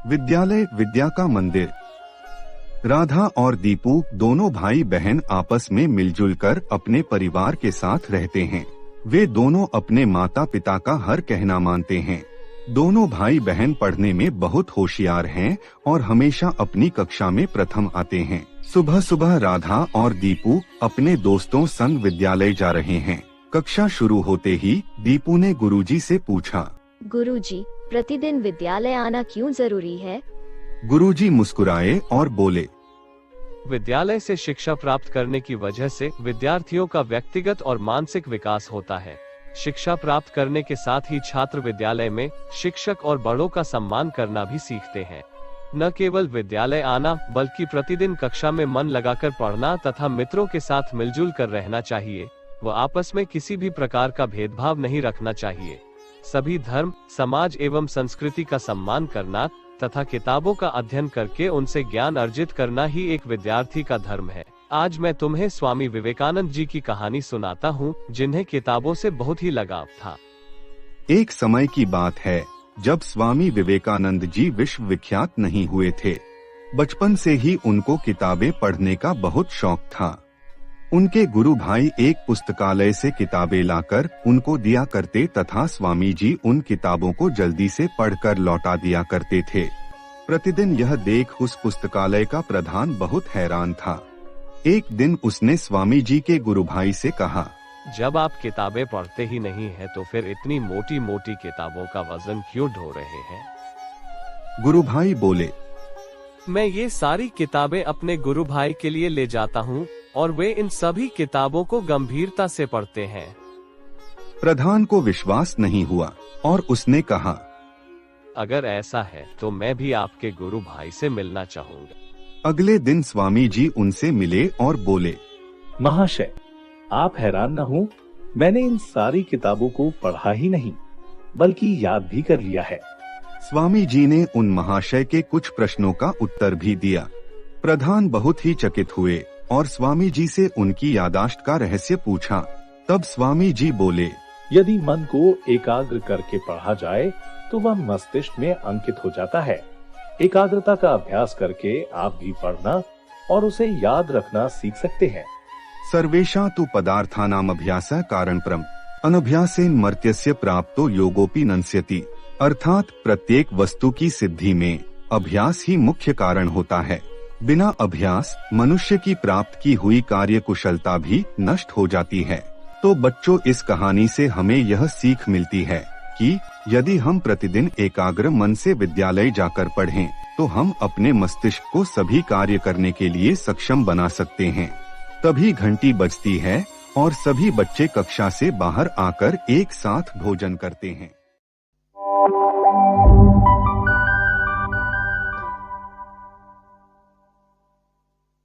विद्यालय विद्या का मंदिर। राधा और दीपू दोनों भाई बहन आपस में मिलजुल कर अपने परिवार के साथ रहते हैं। वे दोनों अपने माता पिता का हर कहना मानते हैं। दोनों भाई बहन पढ़ने में बहुत होशियार हैं और हमेशा अपनी कक्षा में प्रथम आते हैं। सुबह सुबह राधा और दीपू अपने दोस्तों संग विद्यालय जा रहे हैं। कक्षा शुरू होते ही दीपू ने गुरुजी से पूछा, गुरुजी, प्रतिदिन विद्यालय आना क्यों जरूरी है? गुरुजी मुस्कुराए और बोले, विद्यालय से शिक्षा प्राप्त करने की वजह से विद्यार्थियों का व्यक्तिगत और मानसिक विकास होता है। शिक्षा प्राप्त करने के साथ ही छात्र विद्यालय में शिक्षक और बड़ों का सम्मान करना भी सीखते हैं। न केवल विद्यालय आना बल्कि प्रतिदिन कक्षा में मन लगाकर पढ़ना तथा मित्रों के साथ मिलजुल कर रहना चाहिए। व आपस में किसी भी प्रकार का भेदभाव नहीं रखना चाहिए। सभी धर्म, समाज एवं संस्कृति का सम्मान करना तथा किताबों का अध्ययन करके उनसे ज्ञान अर्जित करना ही एक विद्यार्थी का धर्म है। आज मैं तुम्हें स्वामी विवेकानंद जी की कहानी सुनाता हूँ, जिन्हें किताबों से बहुत ही लगाव था। एक समय की बात है जब स्वामी विवेकानंद जी विश्व विख्यात नहीं हुए थे। बचपन से ही उनको किताबें पढ़ने का बहुत शौक था। उनके गुरु भाई एक पुस्तकालय से किताबें लाकर उनको दिया करते तथा स्वामी जी उन किताबों को जल्दी से पढ़कर लौटा दिया करते थे। प्रतिदिन यह देख उस पुस्तकालय का प्रधान बहुत हैरान था। एक दिन उसने स्वामी जी के गुरु भाई से कहा, जब आप किताबें पढ़ते ही नहीं हैं तो फिर इतनी मोटी मोटी किताबों का वजन क्यों ढो रहे हैं? गुरु भाई बोले, मैं ये सारी किताबें अपने गुरु भाई के लिए ले जाता हूँ और वे इन सभी किताबों को गंभीरता से पढ़ते हैं। प्रधान को विश्वास नहीं हुआ और उसने कहा, अगर ऐसा है तो मैं भी आपके गुरु भाई से मिलना चाहूँगा। अगले दिन स्वामी जी उनसे मिले और बोले, महाशय, आप हैरान न हो, मैंने इन सारी किताबों को पढ़ा ही नहीं बल्कि याद भी कर लिया है। स्वामी जी ने उन महाशय के कुछ प्रश्नों का उत्तर भी दिया। प्रधान बहुत ही चकित हुए और स्वामी जी से उनकी यादाश्त का रहस्य पूछा। तब स्वामी जी बोले, यदि मन को एकाग्र करके पढ़ा जाए तो वह मस्तिष्क में अंकित हो जाता है। एकाग्रता का अभ्यास करके आप भी पढ़ना और उसे याद रखना सीख सकते हैं। सर्वेषां तु पदार्थानाम अभ्यासः कारणप्रम अनभ्यासेन मर्त्यस्य प्राप्तो योगोपि नश्यति। अर्थात प्रत्येक वस्तु की सिद्धि में अभ्यास ही मुख्य कारण होता है। बिना अभ्यास मनुष्य की प्राप्त की हुई कार्य कुशलता भी नष्ट हो जाती है। तो बच्चों, इस कहानी से हमें यह सीख मिलती है कि यदि हम प्रतिदिन एकाग्र मन से विद्यालय जाकर पढ़ें, तो हम अपने मस्तिष्क को सभी कार्य करने के लिए सक्षम बना सकते हैं। तभी घंटी बजती है और सभी बच्चे कक्षा से बाहर आकर एक साथ भोजन करते हैं।